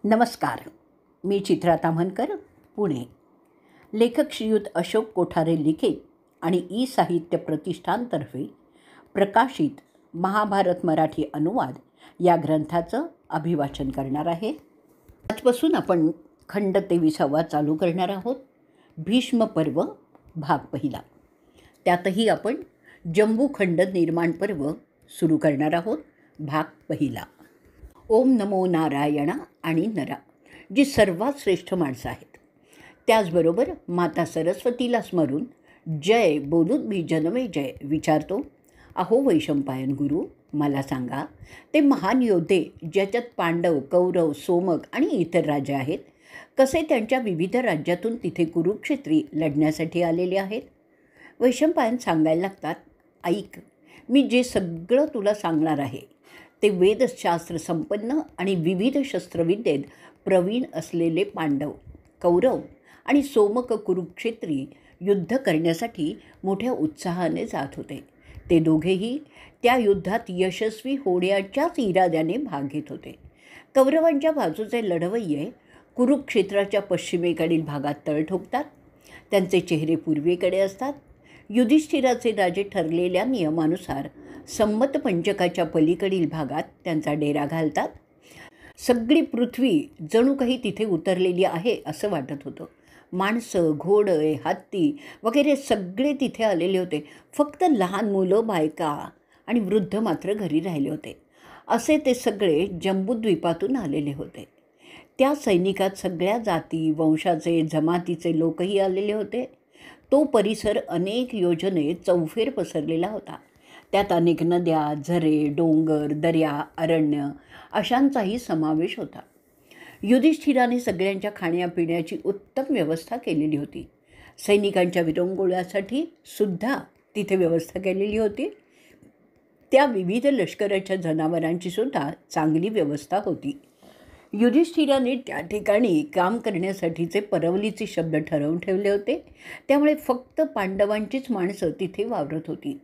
नमस्कार. मी चित्रा ताम्हनकर, पुणे. लेखक श्रीयुत अशोक कोठारे लिखित आणि ई साहित्य प्रतिष्ठानतर्फे प्रकाशित महाभारत मराठी अनुवाद या ग्रंथाचं अभिवाचन करणार आहे. आजपासून आपण खंड 23वा चालू करणार आहोत. भीष्म पर्व भाग पहिला. त्यातही आपण जंबूखंड निर्माण पर्व सुरू करणार आहोत. भाग पहिला. ओम नमो नारायणा आणि नरा, जी सर्वात श्रेष्ठ माणसं आहेत. त्याचबरोबर माता सरस्वतीला स्मरून जय बोलून मी जनमे जय विचारतो. अहो वैशंपायन गुरु, मला सांगा, ते महान योद्धे ज्याच्यात पांडव, कौरव, सोमक आणि इतर राजे आहेत, कसे त्यांच्या विविध राज्यातून तिथे कुरुक्षेत्री लढण्यासाठी आलेले आहेत? वैशंपायन सांगायला लागतात, ऐक, मी जे सगळं तुला सांगणार आहे ते वेदशास्त्र संपन्न आणि विविध शस्त्रविद्येत प्रवीण असलेले पांडव, कौरव आणि सोमक कुरुक्षेत्री युद्ध करण्यासाठी मोठ्या उत्साहाने जात होते. ते दोघेही त्या युद्धात यशस्वी होण्याच्याच इराद्याने भाग घेत होते. कौरवांच्या बाजूचे लढवय्ये कुरुक्षेत्राच्या पश्चिमेकडील भागात तळ ठोकतात. त्यांचे चेहरे पूर्वेकडे असतात. युधिष्ठिराचे राजे ठरलेल्या नियमानुसार संमत पंचकाच्या पलीकडील भागात त्यांचा डेरा घालतात. सगळी पृथ्वी जणू काही तिथे उतरलेली आहे असं वाटत होतं. माणसं, घोडे, हत्ती वगैरे सगळे तिथे आलेले होते. फक्त लहान मुलं, बायका आणि वृद्ध मात्र घरी राहिले होते. असे ते सगळे जंबूद्वीपातून आलेले होते. त्या सैनिकात सगळ्या जाती, वंशाचे, जमातीचे लोकही आलेले होते. तो परिसर अनेक योजने चौफेर पसरलेला होता. त्यात अनेक नद्या, झरे, डोंगर, दर्या, अरण्य अशांचाही समावेश होता. युधिष्ठिराने सगळ्यांच्या खाण्यापिण्याची उत्तम व्यवस्था केलेली होती. सैनिकांच्या विरंगुळ्यासाठी सुद्धा तिथे व्यवस्था केलेली होती. त्या विविध लष्कराच्या जनावरांची सुद्धा चांगली व्यवस्था होती. युधिष्ठिराने त्या ठिकाणी काम करण्यासाठीचे परवलीचे शब्द ठरवून ठेवले होते. त्यामुळे फक्त पांडवांचीच माणसं तिथे वावरत होती.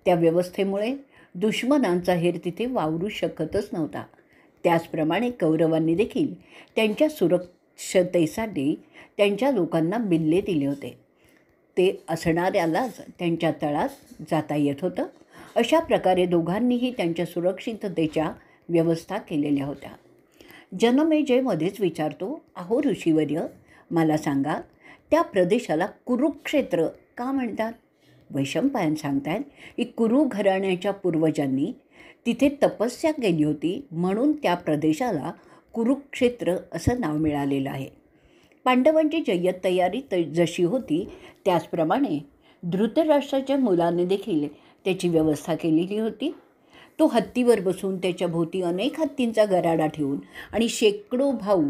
त्या व्यवस्थेमुळे दुश्मनांचा हेर तिथे वावरू शकतच नव्हता. त्याचप्रमाणे कौरवांनी देखील त्यांच्या सुरक्षतेसाठी त्यांच्या लोकांना बिल्ले दिले होते. ते असणाऱ्यालाच त्यांच्या तळात जाता येत होतं. अशा प्रकारे दोघांनीही त्यांच्या सुरक्षिततेच्या व्यवस्था केलेल्या होत्या. जनमेजयमध्येच विचारतो, अहो ऋषीवर्य, मला सांगा, त्या प्रदेशाला कुरुक्षेत्र का म्हणतात? वैशंपायन सांगतात की कुरु घराण्याच्या पूर्वजांनी तिथे तपस्या केली होती, म्हणून त्या प्रदेशाला कुरुक्षेत्र असं नाव मिळालेलं आहे. पांडवांची जय्यत तयारी जशी होती त्याचप्रमाणे धृतराष्ट्राच्या मुलाने देखील त्याची व्यवस्था केलेली होती. तो हत्तीवर बसून त्याच्या भोवती अनेक हत्तींचा गराडा ठेवून आणि शेकडो भाऊ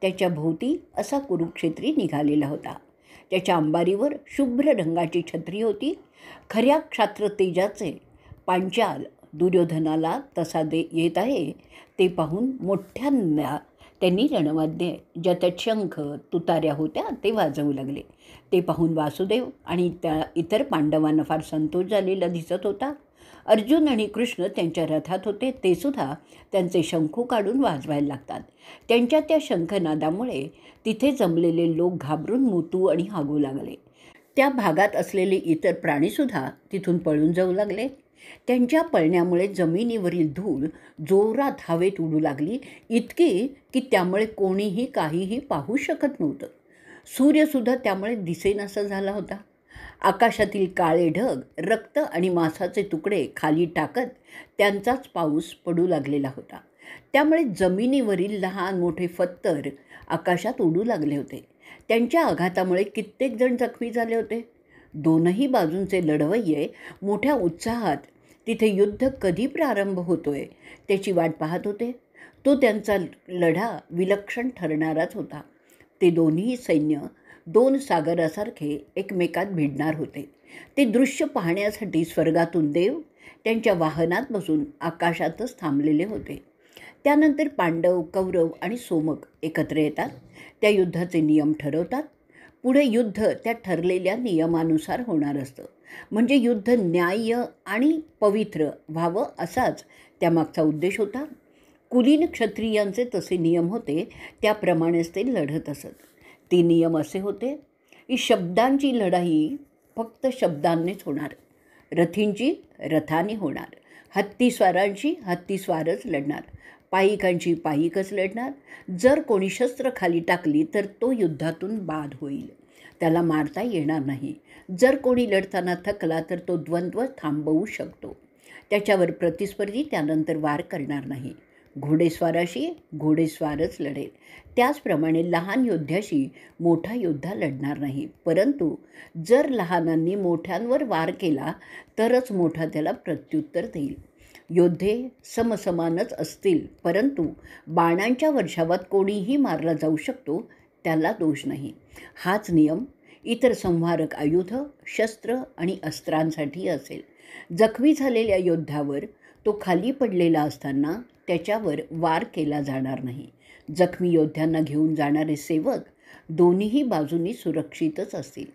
त्याच्या भोवती असा कुरुक्षेत्री निघालेला होता. त्याच्या अंबारीवर शुभ्र रंगाची छत्री होती. खऱ्या क्षात्र तेजाचे पांचाल दुर्योधनाला तसा येत आहे ते पाहून मोठ्यांना त्यांनी रणवाद्ये, ज्यात शंख, तुतार्या होत्या, ते वाजवू लागले. ते पाहून वासुदेव आणि त्या इतर पांडवांना फार संतोष झालेला दिसत होता. अर्जुन आणि कृष्ण त्यांच्या रथात होते. ते सुद्धा त्यांचे शंखू काढून वाजवायला लागतात. त्यांच्या त्या शंखनादामुळे तिथे जमलेले लोक घाबरून मुतू आणि हागू लागले. त्या भागात असलेले इतर प्राणीसुद्धा तिथून पळून जाऊ लागले. त्यांच्या पळण्यामुळे जमिनीवरील धूळ जोरात हवेत उडू लागली, इतकी की त्यामुळे कोणीही काहीही पाहू शकत नव्हतं. सूर्यसुद्धा त्यामुळे दिसेनासा झाला होता. आकाशातील काळे ढग रक्त आणि मांसाचे तुकडे खाली टाकत त्यांचाच पाऊस पडू लागलेला होता. त्यामुळे जमिनीवरील लहान मोठे पत्थर आकाशात उडू लागले होते. त्यांच्या आघातामुळे कित्येक जण जखमी झाले होते. दोनही बाजूंचे लढवय्ये मोठ्या उत्साहात तिथे युद्ध कधी प्रारंभ होतोय त्याची वाट पाहत होते. तो त्यांचा लढा विलक्षण ठरणाराच होता. ते दोन्ही सैन्य दोन सागरासारखे एकमेकात भिडणार होते. ते दृश्य पाहण्यासाठी स्वर्गातून देव त्यांच्या वाहनात बसून आकाशातच थांबलेले होते. त्यानंतर पांडव, कौरव आणि सोमक एकत्र येतात. त्या युद्धाचे नियम ठरवतात. पुढे युद्ध त्या ठरलेल्या नियमानुसार होणार असतं. म्हणजे युद्ध न्याय्य आणि पवित्र व्हावं असाच त्यामागचा उद्देश होता. कुलीन क्षत्रियांचे तसे नियम होते, त्याप्रमाणेच ते लढत असत. ते नियम असे होते की शब्दांची लढाई फक्त शब्दांनीच होणार, रथींची रथाने होणार, हत्तीस्वारांची हत्तीस्वारच लढणार, पायिकांची पायिकच लढणार. जर कोणी शस्त्र खाली टाकली तर तो युद्धातून बाद होईल, त्याला मारता येणार नाही. जर कोणी लढताना थकला तर तो द्वंद्व थांबवू शकतो, त्याच्यावर प्रतिस्पर्धी त्यानंतर वार करणार नाही. घोडेस्वाराशी घोडेस्वारच लढेल. त्याचप्रमाणे लहान योद्ध्याशी मोठा योद्धा लढणार नाही. परंतु जर लहानांनी मोठ्यांवर वार केला तरच मोठा त्याला प्रत्युत्तर देईल. योद्धे समसमानच असतील, परंतु बाणांच्या वर्षावात कोणीही मारला जाऊ शकतो, त्याला दोष नाही. हाच नियम इतर संहारक आयुध, शस्त्र आणि अस्त्रांसाठी असेल. जखमी झालेल्या योद्ध्यावर तो खाली पडलेला असताना त्याच्यावर वार केला जाणार नाही. जखमी योद्ध्यांना घेऊन जाणारे सेवक दोन्हीही बाजूंनी सुरक्षितच असतील.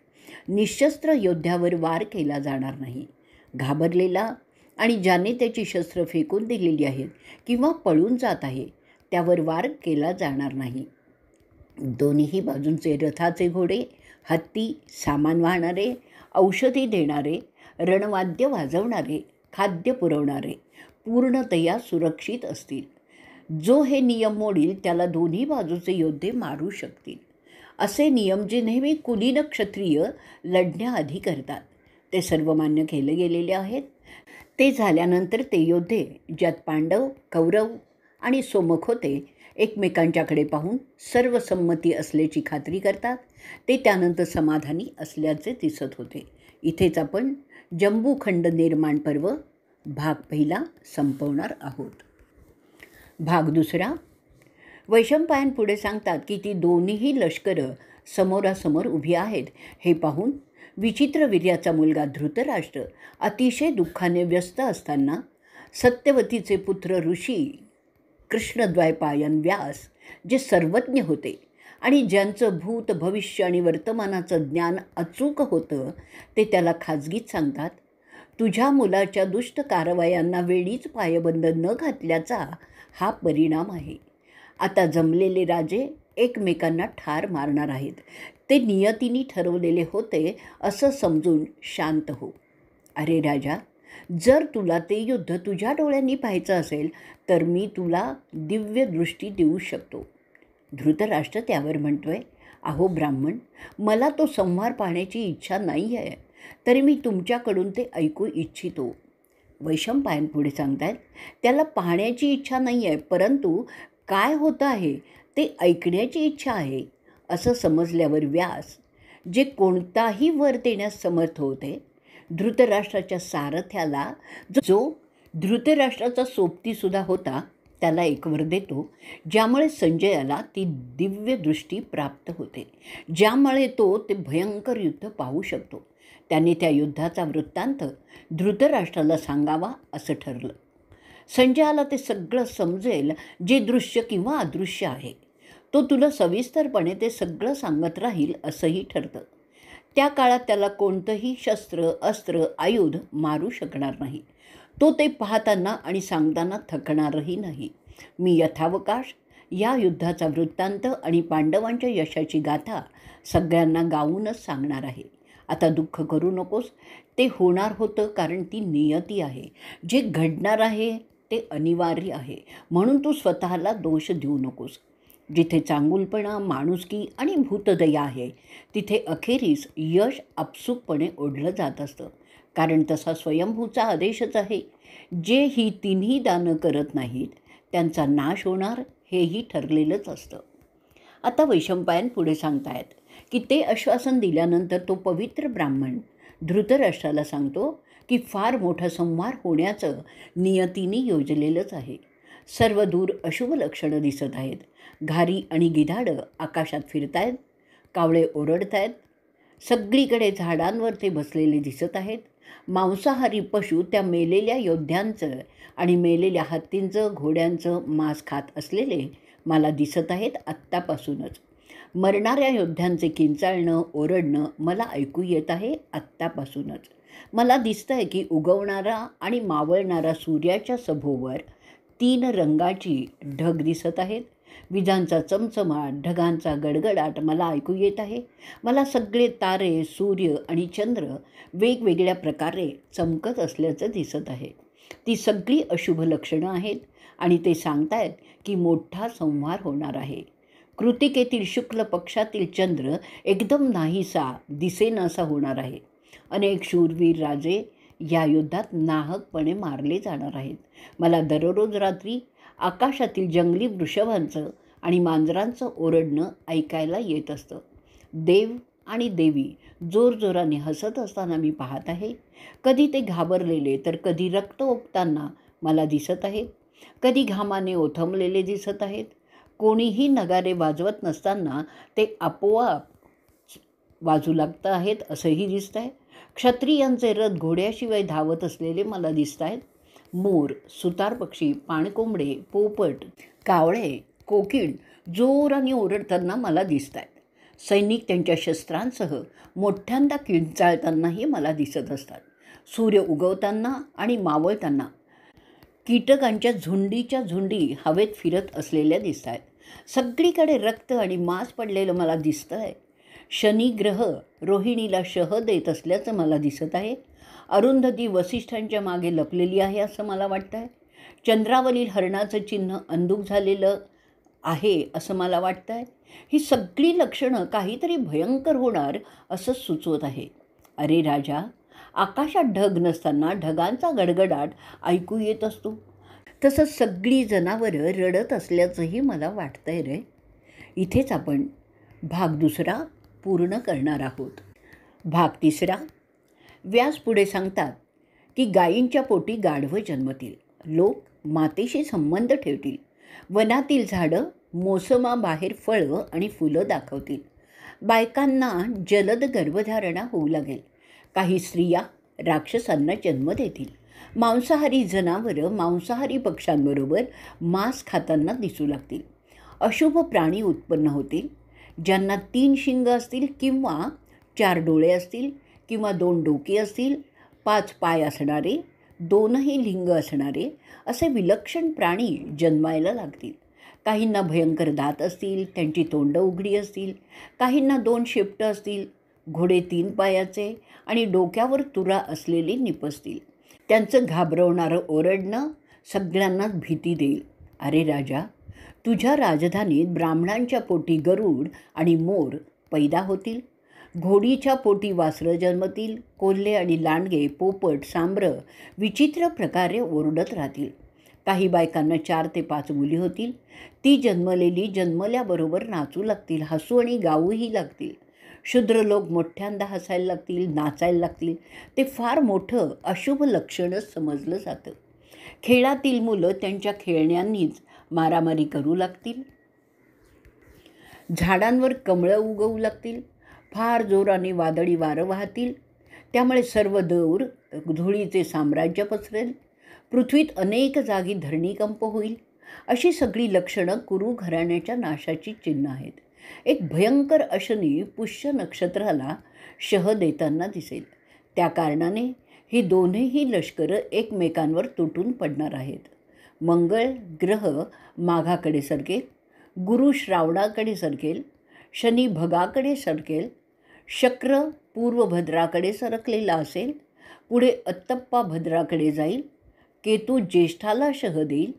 निशस्त्र योद्ध्यावर वार केला जाणार नाही. घाबरलेला आणि ज्याने त्याची शस्त्र फेकून दिलेली आहेत किंवा पळून जात आहे त्यावर वार केला जाणार नाही. दोन्हीही बाजूंचे रथाचे घोडे, हत्ती, सामान वाहणारे, औषधी देणारे, रणवाद्य वाजवणारे, खाद्य पुरवणारे पूर्णतया सुरक्षित असतील. जो हे नियम मोडील त्याला दोन्ही बाजूचे योद्धे मारू शकतील. असे नियम जे नेहमी कुलीन क्षत्रिय लढण्याआधी करतात ते सर्व मान्य केले गेलेले आहेत. ते झाल्यानंतर ते योद्धे, ज्यात पांडव, कौरव आणि सोमक होते, एकमेकांच्याकडे पाहून सर्वसंमती असल्याची खात्री करतात. ते त्यानंतर समाधानी असल्याचे दिसत होते. इथेच आपण जंबूखंड निर्माण पर्व भाग पहिला संपवणार आहोत. भाग दुसरा. वैशंपायन पुढे सांगतात की ती दोन्हीही लष्करं समोरासमोर उभी आहेत हे पाहून विचित्रवीर्याचा मुलगा धृतराष्ट्र अतिशय दुःखाने व्यस्त असताना सत्यवतीचे पुत्र ऋषी कृष्णद्वैपायन व्यास, जे सर्वज्ञ होते आणि ज्यांचं भूत, भविष्य आणि वर्तमानाचं ज्ञान अचूक होतं, ते त्याला खाजगीत सांगतात, तुझ्या मुलाच्या दुष्ट कारवायांना वेळीच पायबंद न घातल्याचा हा परिणाम आहे. आता जमलेले राजे एकमेकांना ठार मारणार आहेत. ते नियतीने ठरवलेले होते असं समजून शांत हो. अरे राजा, जर तुला ते युद्ध तुझ्या डोळ्यांनी पाहायचं असेल तर मी तुला दिव्य दृष्टी देऊ शकतो. धृतराष्ट्र त्यावर म्हणतोय, अहो ब्राह्मण, मला तो संहार पाहण्याची इच्छा नाही आहे, तरी मी तुमच्याकडून ते ऐकू इच्छितो. वैशंपायन पुढे सांगतायत, त्याला पाहण्याची इच्छा नाही आहे, परंतु काय होतं आहे ते ऐकण्याची इच्छा आहे. असं समजल्यावर व्यास, जे कोणताही वर देण्यास समर्थ होते, धृतराष्ट्राच्या सारथ्याला, जो धृतराष्ट्राचा सोबतीसुद्धा होता, त्याला एक वर देतो, ज्यामुळे संजयाला ती दिव्य दृष्टी प्राप्त होते, ज्यामुळे तो ते भयंकर युद्ध पाहू शकतो. त्याने त्या युद्धाचा वृत्तांत धृतराष्ट्राला सांगावा असं ठरलं. संजयाला ते सगळं समजेल जे दृश्य किंवा अदृश्य आहे. तो तुला सविस्तरपणे ते सगळं सांगत राहील असंही ठरतं. त्या काळात त्याला कोणतंही शस्त्र, अस्त्र, आयुध मारू शकणार नाही. तो ते पाहताना आणि सांगताना थकणारही नाही. मी यथावकाश या युद्धाचा वृत्तांत आणि पांडवांच्या यशाची गाथा सगळ्यांना गाऊनच सांगणार आहे. आता दुःख करू नकोस, ते होणार होतं कारण ती नियती आहे. जे घडणार आहे ते अनिवार्य आहे, म्हणून तू स्वतःला दोष देऊ नकोस. जिथे चांगुलपणा, माणुसकी आणि भूतदया आहे तिथे अखेरीस यश आपसूकपणे ओढलं जात असतं, कारण तसा स्वयंभूचा आदेशच आहे. जे ही तिन्ही दानं करत नाहीत त्यांचा नाश होणार हेही ठरलेलंच असतं. आता वैशंपायन पुढे सांगतायत की ते आश्वासन दिल्यानंतर तो पवित्र ब्राह्मण धृतराष्ट्राला सांगतो की फार मोठा संहार होण्याचं नियतीने योजलेलंच आहे. सर्व दूर अशुभ लक्षणं दिसत आहेत. घारी आणि गिधाडं आकाशात फिरतायत, कावळे ओरडतायत, सगळीकडे झाडांवर ते बसलेले दिसत आहेत. मांसाहारी पशु त्या मेलेल्या योद्ध्यांचं आणि मेलेल्या हत्तींचं, घोड्यांचं मांस खात असलेले मला दिसत आहेत आत्तापासूनच. मरणाऱ्या योद्ध्यांचे किंचाळणं, ओरडणं मला ऐकू येत आहे आत्तापासूनच. मला दिसतं आहे की उगवणारा आणि मावळणारा सूर्याच्या सभोवर 3 रंगाची ढग दिसत आहेत. विजांचा चमचमाट, ढगांचा गडगडाट मला ऐकू येत आहे. मला सगळे तारे, सूर्य आणि चंद्र वेगवेगळ्या प्रकारे चमकत असल्याचं दिसत आहे. ती सगळी अशुभ लक्षणं आहेत आणि ते सांगतायत की मोठा संहार होणार आहे. कृतिकेतील शुक्ल पक्षातील चंद्र एकदम नाहीसा, दिसेनासा होणार आहे. अनेक शूरवीर राजे या युद्धात नाहकपणे मारले जाणार आहेत. मला दररोज रात्री आकाशातील जंगली वृषभांचं आणि मांजरांचं ओरडणं ऐकायला येत असतं. देव आणि देवी जोरजोराने हसत असताना मी पाहत आहे. कधी ते घाबरलेले तर कधी रक्त ओकताना मला दिसत आहेत. कधी घामाने ओथंबलेले दिसत आहेत. कोणीही नगारे वाजवत नसताना ते आपोआप वाजू लागत आहेत असंही दिसत आहे. क्षत्रियांचे रथ घोड्याशिवाय धावत असलेले मला दिसत आहेत. मोर, सुतार पक्षी, पाणकोंबडे, पोपट, कावळे, कोकिळ जोराने ओरडताना मला दिसत आहेत. सैनिक त्यांच्या शस्त्रांसह मोठ्यांदा किंचाळतानाही मला दिसत असतात. सूर्य उगवताना आणि मावळताना कीटकांच्या झुंडीच्या झुंडी हवेत फिरत असलेल्या दिसत आहेत. सगळीकडे रक्त आणि मांस पडलेलं मला दिसतं आहे. शनी ग्रह रोहिणीला शह देत असल्याचं मला दिसत आहे. अरुंधती वसिष्ठांच्या मागे लपलेली आहे असं मला वाटतं आहे. चंद्रावरील हरणाचं चिन्ह अंधुक झालेलं आहे असं मला वाटतं आहे. ही सगळी लक्षणं काहीतरी भयंकर होणार असं सुचवत आहे. अरे राजा, आकाशात ढग नसताना ढगांचा गडगडाट ऐकू येत असतो. तसंच सगळी जनावरं रडत असल्याचंही मला वाटतंय रे. इथेच आपण भाग 2 पूर्ण करणार आहोत. भाग 3. व्यास पुढे सांगतात की गायींच्या पोटी गाढवं जन्मतील. लोक मातेशी संबंध ठेवतील. वनातील झाडं मोसमाबाहेर फळं आणि फुलं दाखवतील. बायकांना जलद गर्भधारणा होऊ लागेल. काही स्त्रिया राक्षसांना जन्म देतील. मांसाहारी जनावरं मांसाहारी पक्ष्यांबरोबर मांस खाताना दिसू लागतील. अशुभ प्राणी उत्पन्न होतील. ज्यांना 3 शिंगं असतील किंवा 4 डोळे असतील किंवा 2 डोके असतील, 5 पाय असणारे, 2ही लिंग असणारे असे विलक्षण प्राणी जन्मायला लागतील. काहींना भयंकर दात असतील, त्यांची तोंडं उघडी असतील. काहींना 2 शेपटं असतील. घोडे 3 पायाचे आणि डोक्यावर तुरा असलेले निपसतील. त्यांचं घाबरवणारं ओरडणं सगळ्यांनाच भीती देईल. अरे राजा, तुझ्या राजधानीत ब्राह्मणांच्या पोटी गरुड आणि मोर पैदा होतील. घोडीच्या पोटी वासरं जन्मतील. कोल्हे आणि लांडगे, पोपट, सांबरं विचित्र प्रकारे ओरडत राहतील. काही बायकांना 4 ते 5 मुली होतील. ती जन्मलेली जन्मल्याबरोबर नाचू लागतील, हसू आणि गाऊही लागतील. शूद्र लोक मोठ्यांदा हसायला लागतील, नाचायला लागतील. ते फार मोठं अशुभ लक्षणच समजलं जातं. खेळातील मुलं त्यांच्या खेळण्यांनीच मारामारी करू लागतील. झाडांवर कमळं उगवू लागतील. फार जोराने वादळी वारं वाहतील. त्यामुळे सर्व दूर धुळीचे साम्राज्य पसरेल. पृथ्वीत अनेक जागी धरणीकंप होईल. अशी सगळी लक्षणं कुरु घराण्याच्या नाशाची चिन्ह आहेत. एक भयंकर अशनी पुष्य नक्षत्राला शह देताना दिसेल. त्या कारणाने ही दोन्हीही लष्करं एकमेकांवर तुटून पडणार आहेत. मंगळ ग्रह माघाकडे सरकेल. गुरु श्रावणाकडे सरकेल. शनी भगाकडे सरकेल. शक्र पूर्व भद्राकडे सरकलेला असेल. पुढे अत्तप्पा भद्राकडे जाईल. केतू ज्येष्ठाला शह देईल.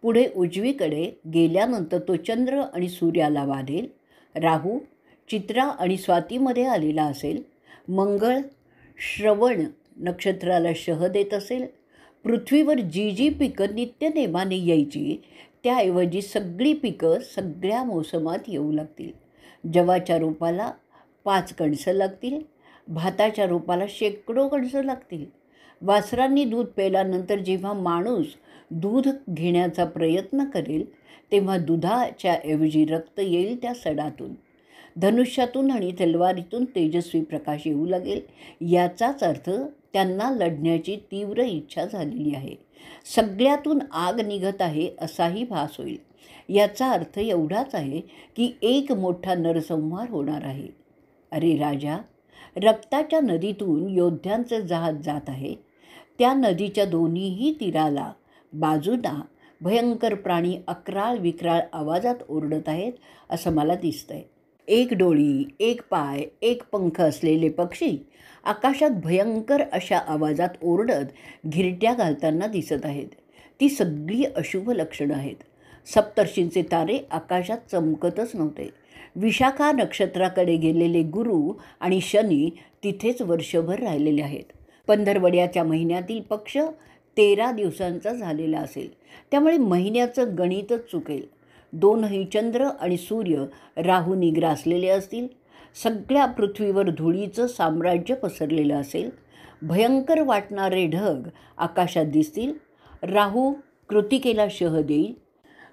पुढे उजवीकडे गेल्यानंतर तो चंद्र आणि सूर्याला वाढेल. राहू चित्रा आणि स्वातीमध्ये आलेला असेल. मंगळ श्रवण नक्षत्राला शह देत असेल. पृथ्वीवर जी जी पिकं नित्यनेमाने यायची त्याऐवजी सगळी पिकं सगळ्या मोसमात येऊ लागतील. जवाच्या रोपाला 5 कणसं लागतील. भाताच्या रोपाला शेकडो कणसं लागतील. वासरांनी दूध प्यायल्यानंतर जेव्हा माणूस दूध घेण्याचा प्रयत्न करेल तेव्हा दुधाच्या ऐवजी रक्त येईल त्या सडातून. धनुष्यातून आणि तलवारीतून तेजस्वी प्रकाश येऊ लागेल. याचाच अर्थ त्यांना लढण्याची तीव्र इच्छा झालेली आहे. सगळ्यातून आग निघत आहे असाही भास होईल. याचा अर्थ एवढाच आहे की एक मोठा नरसंहार होणार आहे. अरे राजा, रक्ताच्या नदीतून योद्ध्यांचं जहाज जात आहे. त्या नदीच्या दोन्हीही तीराला बाजूंना भयंकर प्राणी अक्राळ विक्राळ आवाजात ओरडत आहेत असं मला दिसतंय. एक डोळी, एक पाय, एक पंख असलेले पक्षी आकाशात भयंकर अशा आवाजात ओरडत घिरट्या घालताना दिसत आहेत. ती सगळी अशुभ लक्षणं आहेत. सप्तर्षींचे तारे आकाशात चमकतच नव्हते. विशाखा नक्षत्राकडे गेलेले गुरु आणि शनी तिथेच वर्षभर राहिलेले आहेत. पंधरवड्याच्या महिन्यातील पक्ष 13 दिवसांचा झालेला असेल, त्यामुळे महिन्याचं गणितच चुकेल. दोनही चंद्र आणि सूर्य राहूनी ग्रासलेले असतील. सगळ्या पृथ्वीवर धुळीचं साम्राज्य पसरलेलं असेल. भयंकर वाटणारे ढग आकाशात दिसतील. राहू कृतिकेला शह देईल.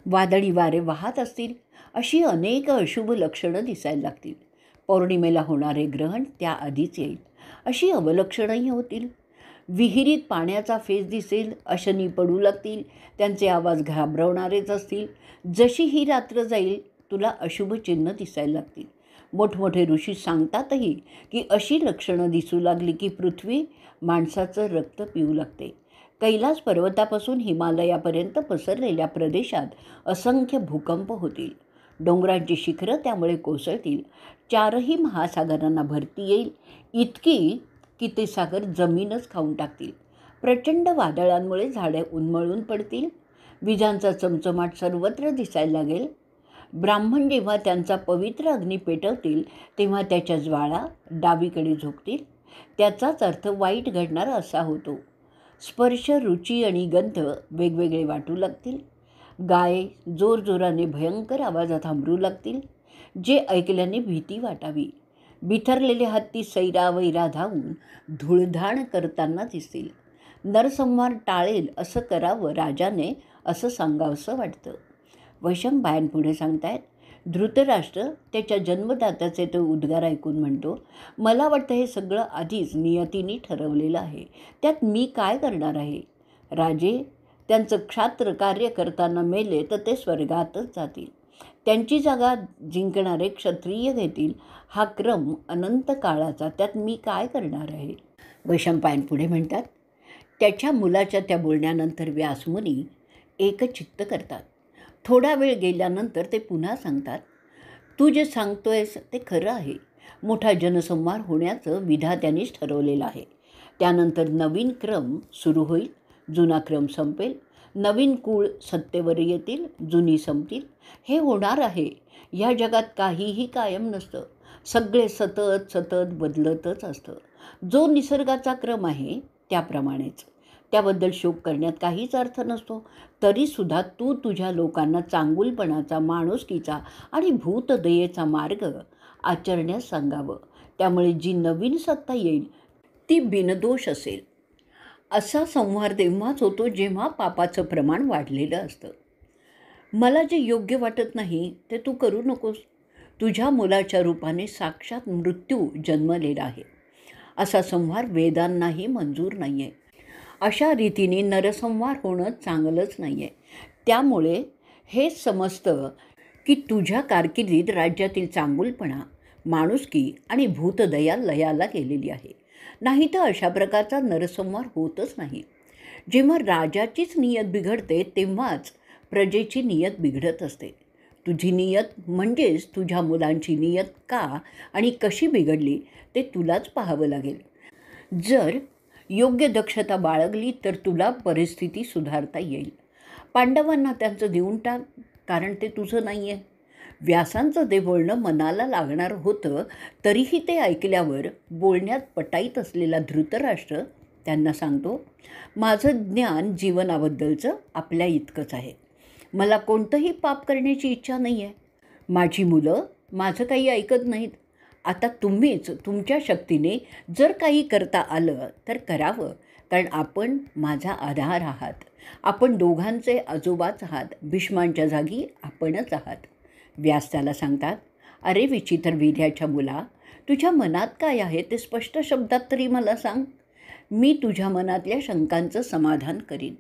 वादळी वारे वाहत असतील. अशी अनेक अशुभ लक्षणं दिसायला लागतील. पौर्णिमेला होणारे ग्रहण त्याआधीच येईल. अशी अवलक्षणंही होतील. विहिरीत पाण्याचा फेस दिसेल. अशनी पडू लागतील. त्यांचे आवाज घाबरवणारेच असतील. जशी ही रात्र जाईल तुला अशुभ चिन्ह दिसायला लागतील. मोठमोठे ऋषी सांगतातही की अशी लक्षणं दिसू लागली की पृथ्वी माणसाचं रक्त पिऊ लागते. कैलास पर्वतापासून हिमालयापर्यंत पसरलेल्या प्रदेशात असंख्य भूकंप होतील. डोंगरांची शिखरं त्यामुळे कोसळतील. 4ही महासागरांना भरती येईल, इतकी की ते सागर जमीनच खाऊन टाकतील. प्रचंड वादळांमुळे झाडे उन्मळून पडतील. विजांचा चमचमाट सर्वत्र दिसायला लागेल. ब्राह्मण जेव्हा त्यांचा पवित्र अग्नी पेटवतील तेव्हा त्याच्या ज्वाळा डावीकडे झोकतील. त्याचाच अर्थ वाईट घडणार असा होतो. स्पर्श, रुची आणि गंध वेगवेगळे वाटू लागतील. गाय जोरजोराने भयंकर आवाजात हांबरू लागतील, जे ऐकल्याने भीती वाटावी. बिथरलेले हत्ती सैरावैरा धावून धुळधाण करताना दिसतील. नरसंहार टाळेल असं करावं राजाने असं सांगावंसं वाटतं. वैशंपायन पुढे सांगतायत, धृतराष्ट्र त्याच्या जन्मदात्याचे तो उद्गार ऐकून म्हणतो, मला वाटतं हे सगळं आधीच नियतीने ठरवलेलं आहे. त्यात मी काय करणार आहे? राजे त्यांचं क्षात्र कार्य करताना मेले तर ते स्वर्गातच जातील. त्यांची जागा जिंकणारे क्षत्रिय घेतील. हा क्रम अनंत काळाचा. त्यात मी काय करणार आहे? वैशंपायन पुढे म्हणतात, त्याच्या मुलाच्या त्या बोलण्यानंतर व्यासमुनी एकचित्त करतात. थोडा वेळ गेल्यानंतर ते पुन्हा सांगतात, तू जे सांगतोयस ते खरं आहे. मोठा जनसंहार होण्याचं विधात्यानेच ठरवलेलं आहे. त्यानंतर नवीन क्रम सुरू होईल. जुना क्रम संपेल. नवीन कुळ सत्तेवर येतील. जुनी संपतील. हे होणार आहे. ह्या जगात काहीही कायम नसतं. सगळे सतत सतत बदलतच असतं. जो निसर्गाचा क्रम आहे त्याप्रमाणेच. त्याबद्दल शोक करण्यात काहीच अर्थ नसतो. तरीसुद्धा तू तुझ्या लोकांना चांगुलपणाचा, माणुसकीचा आणि भूतदयेचा मार्ग आचरण्यास सांगावं. त्यामुळे जी नवीन सत्ता येईल ती बिनदोष असेल. असा संहार तेव्हाच होतो जेव्हा पापाचं प्रमाण वाढलेलं असतं. मला जे योग्य वाटत नाही ते तू करू नकोस. तुझ्या मुलाच्या रूपाने साक्षात मृत्यू जन्मलेला आहे. असा संहार वेदांनाही मंजूर नाही आहे. अशा रीतीने नरसंहार होणं चांगलंच नाही आहे. त्यामुळे हेच समजतं की तुझ्या कारकिर्दीत राज्यातील चांगुलपणा, माणुसकी आणि भूतदया लयाला गेलेली आहे. नाही तर अशा प्रकारचा नरसंहार होतच नाही. जेव्हा राजाचीच नियत बिघडते तेव्हाच प्रजेची नियत बिघडत असते. तुझी नियत म्हणजेच तुझ्या मुलांची नियत का आणि कशी बिघडली ते तुलाच पाहावं लागेल. जर योग्य दक्षता बाळगली तर तुला परिस्थिती सुधारता येईल. पांडवांना त्यांचं देऊन टाक, कारण ते तुझं नाही आहे. व्यासांचं ते बोलणं मनाला लागणार होतं, तरीही ते ऐकल्यावर बोलण्यात पटाईत असलेला धृतराष्ट्र त्यांना सांगतो, माझं ज्ञान जीवनाबद्दलचं आपल्या इतकंच आहे. मला कोणतंही पाप करण्याची इच्छा नाही आहे. माझी मुलं माझं काही ऐकत नाहीत. आता तुम्हीच तुमच्या शक्तीने जर काही करता आलं तर करावं, कारण आपण माझा आधार आहात. आपण दोघांचे आजोबाच आहात. भीष्मांच्या जागी आपणच आहात. व्यास त्याला सांगतात, अरे विचित्र वीर्याच्या मुला, तुझ्या मनात काय आहे ते स्पष्ट शब्दात तरी मला सांग. मी तुझ्या मनातल्या शंकांचं समाधान करीन.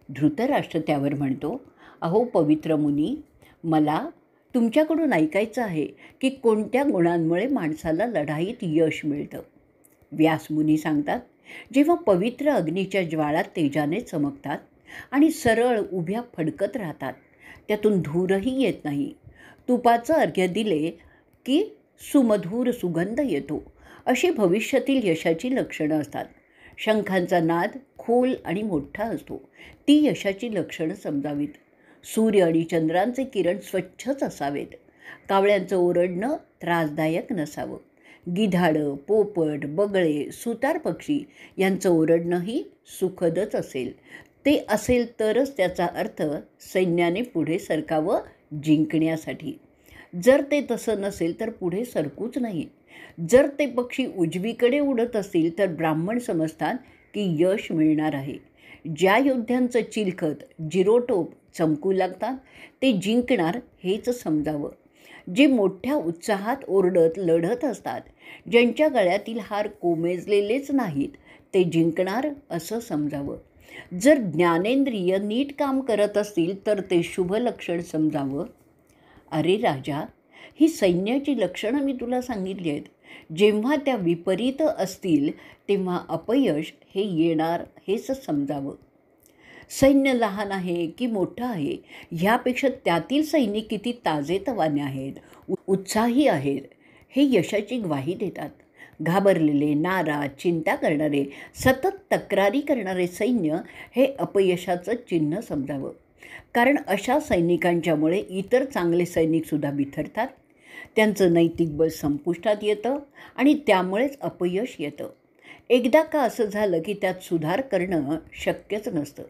धृतराष्ट्र त्यावर म्हणतो, अहो पवित्र मुनी, मला तुमच्याकडून ऐकायचं आहे की कोणत्या गुणांमुळे माणसाला लढाईत यश मिळतं. व्यासमुनी सांगतात, जेव्हा पवित्र अग्नीच्या ज्वाळा तेजाने चमकतात आणि सरळ उभ्या फडकत राहतात. त्यातून धूरही येत नाही. तुपाचं अर्घ्य दिले की सुमधुर सुगंध येतो. अशी भविष्यातील यशाची लक्षणं असतात. शंखांचा नाद खोल आणि मोठा असतो. ती यशाची लक्षणं समजावीत. सूर्य आणि चंद्रांचे किरण स्वच्छच असावेत. कावळ्यांचं ओरडणं त्रासदायक नसावं. गिधाडं, पोपट, बगळे, सुतार पक्षी यांचं ओरडणंही सुखदच असेल. ते असेल तरच त्याचा अर्थ सैन्याने पुढे सरकावं जिंकण्यासाठी. जर ते तसं नसेल तर पुढे सरकूच नाही. जर ते पक्षी उजवीकडे उडत असतील तर ब्राह्मण समजतात की यश मिळणार आहे. ज्या योद्ध्यांचं चिलखत जिरोटोप चमकू लागतात ते जिंकणार हेच समजावं. जे मोठ्या उत्साहात ओरडत लढत असतात, ज्यांच्या गळ्यातील हार कोमेजलेलेच नाहीत, ते जिंकणार असं समजावं. जर ज्ञानेंद्रिय नीट काम करत असतील तर ते शुभ लक्षण समजावं. अरे राजा, ही सैन्याची लक्षणं मी तुला सांगितली आहेत. जेव्हा त्या विपरीत असतील तेव्हा अपयश हे येणार हेच समजावं. सैन्य लहान आहे की मोठं आहे ह्यापेक्षा त्यातील सैनिक किती ताजेतवाने आहेत, उत्साही आहेत, हे यशाची ग्वाही देतात. घाबरलेले, नाराज, चिंता करणारे, सतत तक्रारी करणारे सैन्य हे अपयशाचं चिन्ह समजावं. कारण अशा सैनिकांच्यामुळे इतर चांगले सैनिकसुद्धा बिथरतात. त्यांचं नैतिक बळ संपुष्टात येतं आणि त्यामुळेच अपयश येतं. एकदा का असं झालं की त्यात सुधार करणं शक्यच नसतं.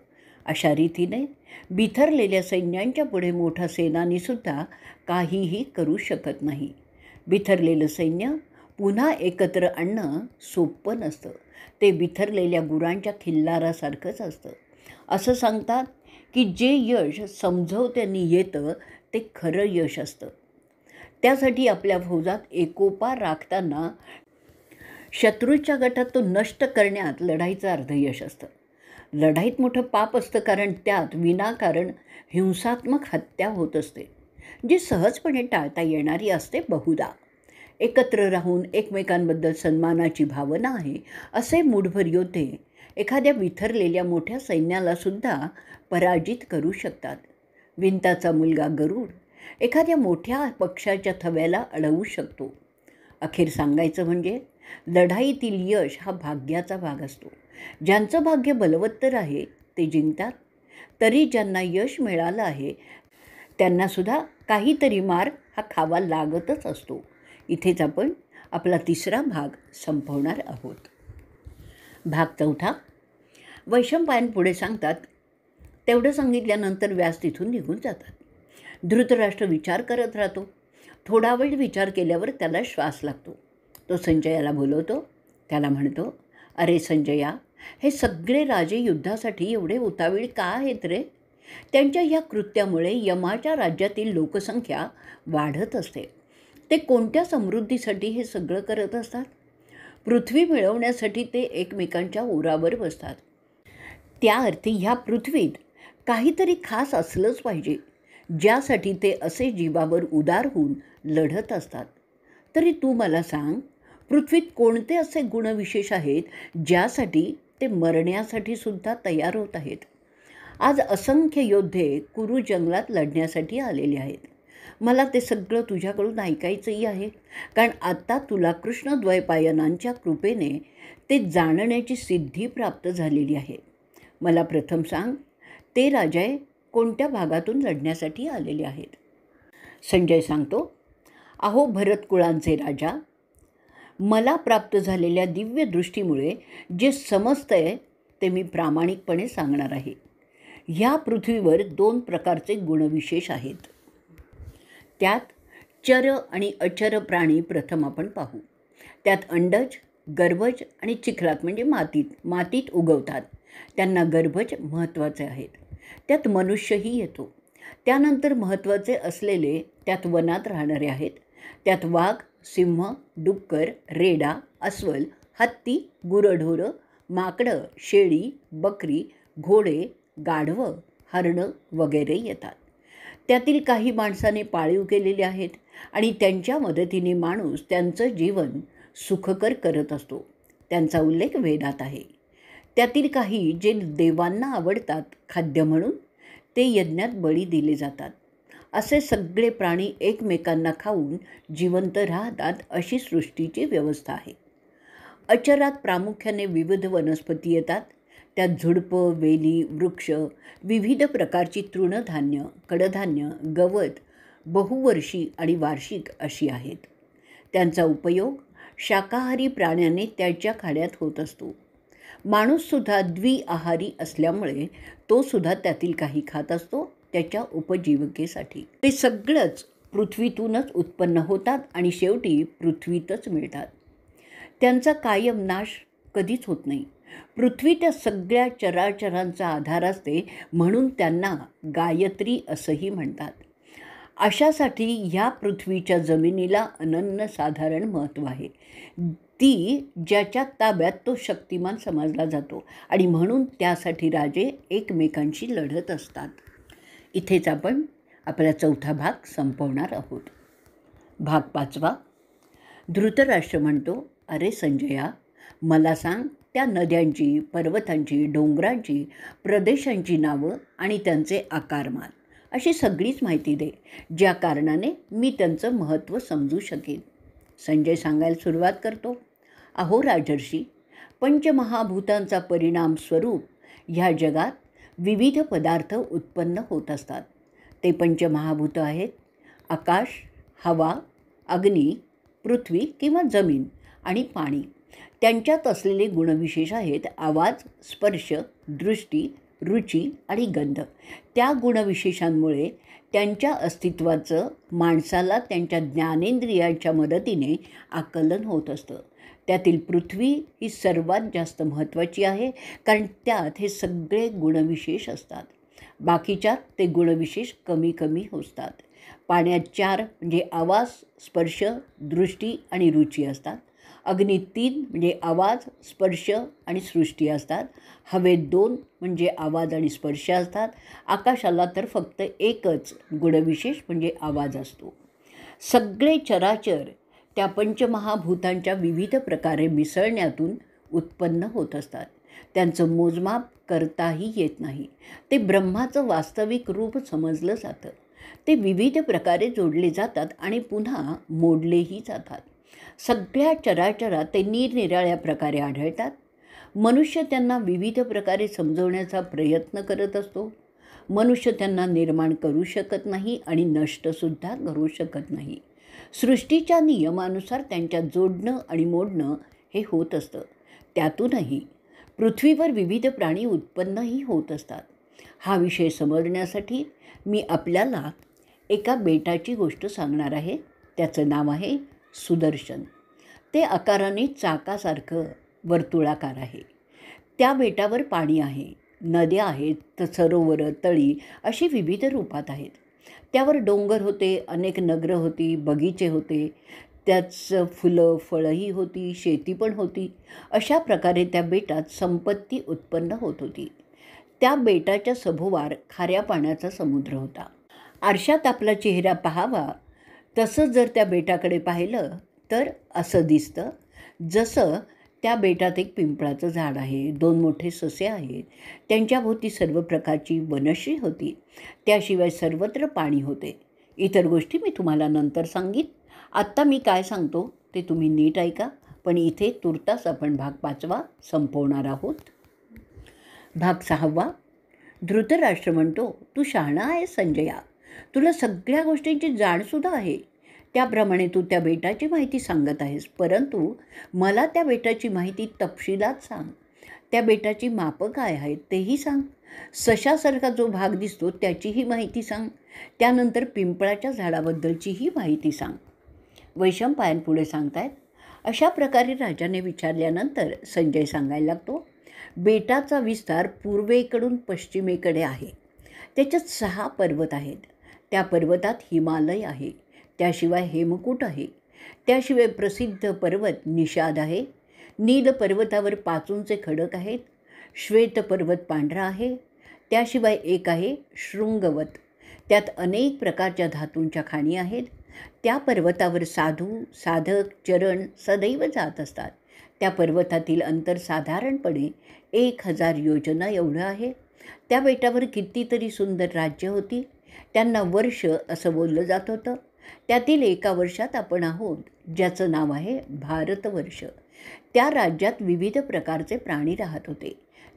अशा रीतीने बिथरलेल्या सैन्यांच्या पुढे मोठा सेनानीसुद्धा काहीही करू शकत नाही. बिथरलेलं सैन्य पुन्हा एकत्र आणणं सोपं नसतं. ते बिथरलेल्या गुरांच्या खिल्लारासारखंच असतं. असं सांगतात की जे यश समझोत्यांनी येतं ते खरं यश असतं. त्यासाठी आपल्या फौजात एकोपा राखताना शत्रूच्या गटात तो नष्ट करण्यात लढाईचं अर्धयश असतं. लढाईत मोठं पाप असतं, कारण त्यात विनाकारण हिंसात्मक हत्या होत असते, जी सहजपणे टाळता येणारी असते बहुधा. एकत्र राहून एकमेकांबद्दल सन्मानाची भावना आहे असे मूढभर योद्धे एखाद्या विथरलेल्या मोठ्या सैन्यालासुद्धा पराजित करू शकतात. विंताचा मुलगा गरुड एखाद्या मोठ्या पक्षाच्या थव्याला अडवू शकतो. अखेर सांगायचं म्हणजे लढाईतील यश हा भाग्याचा भाग असतो. ज्यांचं भाग्य बलवत्तर आहे ते जिंकतात. तरी ज्यांना यश मिळालं आहे त्यांनासुद्धा काहीतरी मार हा खावा लागतच असतो. इथेच आपण आपला तिसरा भाग संपवणार आहोत. भाग चौथा. वैशंपायन पुढे सांगतात, तेवढं सांगितल्यानंतर व्यास तिथून निघून जातात. धृतराष्ट्र विचार करत राहतो. थोडा वेळ विचार केल्यावर त्याला श्वास लागतो. तो संजयाला बोलवतो. त्याला म्हणतो, अरे संजया, हे सगळे राजे युद्धासाठी एवढे उतावीळ का आहेत रे? त्यांच्या ह्या कृत्यामुळे यमाच्या राज्यातील लोकसंख्या वाढत असते. ते कोणत्या समृद्धीसाठी हे सगळं करत असतात? पृथ्वी मिळवण्यासाठी ते एकमेकांच्या उरावर बसतात. त्या अर्थी ह्या पृथ्वीत काहीतरी खास असलंच पाहिजे, ज्यासाठी ते असे जीवावर उदार होऊन लढत असतात. तरी तू मला सांग, पृथ्वीत कोणते असे गुणविशेष आहेत ज्यासाठी ते मरण्यासाठी सुद्धा तयार होत आहेत? आज असंख्य योद्धे कुरु जंगलात लढण्यासाठी आलेले आहेत. मला ते सगळं तुझ्याकडून ऐकायचंही आहे, कारण आता तुला कृष्णद्वैपायनांच्या कृपेने ते जाणण्याची सिद्धी प्राप्त झालेली आहे. मला प्रथम सांग, ते राजे कोणत्या भागातून लढण्यासाठी आलेले आहेत? संजय सांगतो, अहो भरतकुळांचे राजा, मला प्राप्त झालेल्या दिव्य दृष्टीमुळे जे समजतंय ते मी प्रामाणिकपणे सांगणार आहे. ह्या पृथ्वीवर 2 प्रकारचे गुणविशेष आहेत. त्यात चर आणि अचर प्राणी प्रथम आपण पाहू. त्यात अंडज, गर्भज आणि चिखलात म्हणजे मातीत उगवतात. त्यांना गर्भज महत्त्वाचे आहेत. त्यात मनुष्यही येतो. त्यानंतर महत्त्वाचे असलेले त्यात वनात राहणारे आहेत. त्यात वाघ, सिंह, डुक्कर, रेडा, अस्वल, हत्ती, गुरढोरं, माकडं, शेळी, बकरी, घोडे, गाढवं, हरणं वगैरे येतात. त्यातील काही माणसाने पाळीव केलेले आहेत आणि त्यांच्या मदतीने माणूस त्यांचं जीवन सुखकर करत असतो. त्यांचा उल्लेख वेदात आहे. त्यातील काही जे देवांना आवडतात खाद्य म्हणून ते यज्ञात बळी दिले जातात. असे सगळे प्राणी एकमेकांना खाऊन जिवंत राहतात अशी सृष्टीची व्यवस्था आहे. अचरात प्रामुख्याने विविध वनस्पती येतात. त्यात झुडपं, वेली, वृक्ष, विविध प्रकारची तृणधान्य, कडधान्य, गवत, बहुवर्षी आणि वार्षिक अशी आहेत. त्यांचा उपयोग शाकाहारी प्राण्याने त्याच्या खाण्यात होत असतो. माणूससुद्धा द्विआहारी असल्यामुळे तोसुद्धा त्यातील काही खात असतो त्याच्या उपजीविकेसाठी. ते सगळंच पृथ्वीतूनच उत्पन्न होतात आणि शेवटी पृथ्वीतच मिळतात. त्यांचा कायम नाश कधीच होत नाही. पृथ्वी त्या सगळ्या चराचरांचा आधार असते, म्हणून त्यांना गायत्री असंही म्हणतात. अशासाठी ह्या पृथ्वीच्या जमिनीला अनन्यसाधारण महत्त्व आहे. ती ज्याच्या ताब्यात तो शक्तिमान समजला जातो आणि म्हणून त्यासाठी राजे एकमेकांशी लढत असतात. इथेच आपण आपला चौथा भाग संपवणार आहोत. भाग 5. धृतराष्ट्र म्हणतो, अरे संजया, मला सांग त्या नद्यांची, पर्वतांची, डोंगरांची, प्रदेशांची नावं आणि त्यांचे आकारमान अशी सगळीच माहिती दे, ज्या कारणाने मी त्यांचं महत्त्व समजू शकेन. संजय सांगायला सुरुवात करतो, अहो राजर्षी, पंचमहाभूतांचा परिणाम स्वरूप ह्या जगात विविध पदार्थ उत्पन्न होत असतात. ते पंचमहाभूत आहेत आकाश, हवा, अग्नी, पृथ्वी किंवा जमीन आणि पाणी. त्यांच्यात असलेले गुणविशेष आहेत आवाज, स्पर्श, दृष्टी, रुची आणि गंध. त्या गुणविशेषांमुळे त्यांच्या अस्तित्वाचं माणसाला त्यांच्या ज्ञानेंद्रियांच्या मदतीने आकलन होत असतं. त्यातील पृथ्वी ही सर्वात जास्त महत्त्वाची आहे, कारण त्यात हे सगळे गुणविशेष असतात. बाकीच्यात ते गुणविशेष कमी कमी असतात. पाण्यात 4 म्हणजे आवाज, स्पर्श, दृष्टी आणि रुची असतात. अग्नीत 3 म्हणजे आवाज, स्पर्श आणि सृष्टी असतात. हवेत 2 म्हणजे आवाज आणि स्पर्श असतात. आकाशाला तर फक्त एकच गुणविशेष म्हणजे आवाज असतो. सगळे चराचर त्या पंचमहाभूतांच्या विविध प्रकारे मिसळण्यातून उत्पन्न होत असतात. त्यांचं मोजमाप करताही येत नाही. ते ब्रह्माचं वास्तविक रूप समजलं जातं. ते विविध प्रकारे जोडले जातात आणि पुन्हा मोडलेही जातात. सगळ्या चराचरात ते निरनिराळ्या प्रकारे आढळतात. मनुष्य त्यांना विविध प्रकारे समजवण्याचा प्रयत्न करत असतो. मनुष्य त्यांना निर्माण करू शकत नाही आणि नष्टसुद्धा करू शकत नाही. सृष्टीच्या नियमानुसार त्यांच्यात जोडणं आणि मोडणं हे होत असतं. त्यातूनही पृथ्वीवर विविध प्राणी उत्पन्नही होत असतात. हा विषय समजण्यासाठी मी आपल्याला एका बेटाची गोष्ट सांगणार आहे. त्याचं नाव आहे सुदर्शन. ते आकाराने चाकासारखं वर्तुळाकार आहे. त्या बेटावर पाणी आहे, नद्या आहेत, सरोवरं, तळी अशी विविध रूपात आहेत. त्यावर डोंगर होते, अनेक नगरं होती, बगीचे होते, त्याचं फुलं फळंही होती, शेती पण होती. अशा प्रकारे त्या बेटात संपत्ती उत्पन्न होत होती. त्या बेटाच्या सभोवार खाऱ्या पाण्याचा समुद्र होता. आरशात आपला चेहरा पाहावा तसं जर त्या बेटाकडे पाहिलं तर असं दिसतं जसं त्या बेटात एक पिंपळाचं झाड आहे, 2 मोठे ससे आहेत, त्यांच्याभोवती सर्व प्रकारची वनश्री होती. त्याशिवाय सर्वत्र पाणी होते. इतर गोष्टी मी तुम्हाला नंतर सांगीन. आत्ता मी काय सांगतो ते तुम्ही नीट ऐका. पण इथे तुर्तास आपण भाग 5 संपवणार आहोत. भाग 6. धृतराष्ट्र म्हणतो, तू शहाणा आहेस संजया. तुला सगळ्या गोष्टींची जाणसुद्धा आहे. त्याप्रमाणे तू त्या बेटाची माहिती सांगत आहेस, परंतु मला त्या बेटाची माहिती तपशिलात सांग. त्या बेटाची मापं काय आहेत तेही सांग. सशासारखा जो भाग दिसतो त्याचीही माहिती सांग. त्यानंतर पिंपळाच्या झाडाबद्दलचीही माहिती सांग. वैशंपायन पुढे सांगतायत, अशा प्रकारे राजाने विचारल्यानंतर संजय सांगायला लागतो, बेटाचा विस्तार पूर्वेकडून पश्चिमेकडे आहे. त्याच्यात 6 पर्वत आहेत. त्या पर्वतात हिमालय आहे. त्याशिवाय हेमकूट आहे. त्याशिवाय प्रसिद्ध पर्वत निषाद आहे. नील पर्वतावर 5 उंच खडक आहेत. श्वेत पर्वत पांढरा आहे. त्याशिवाय एक आहे शृंगवत. त्यात अनेक प्रकारच्या धातूंच्या खाणी आहेत. त्या पर्वतावर साधू, साधक, चरण सदैव जात असतात. त्या पर्वतातील अंतर साधारणपणे 1000 योजना एवढं आहे. त्या बेटावर कितीतरी सुंदर राज्य होती. त्यांना वर्ष असं बोललं जात होतं. त्यातील एका वर्षात आपण आहोत, ज्याचं नाव आहे भारतवर्ष. त्या राज्यात विविध प्रकारचे प्राणी राहत होते.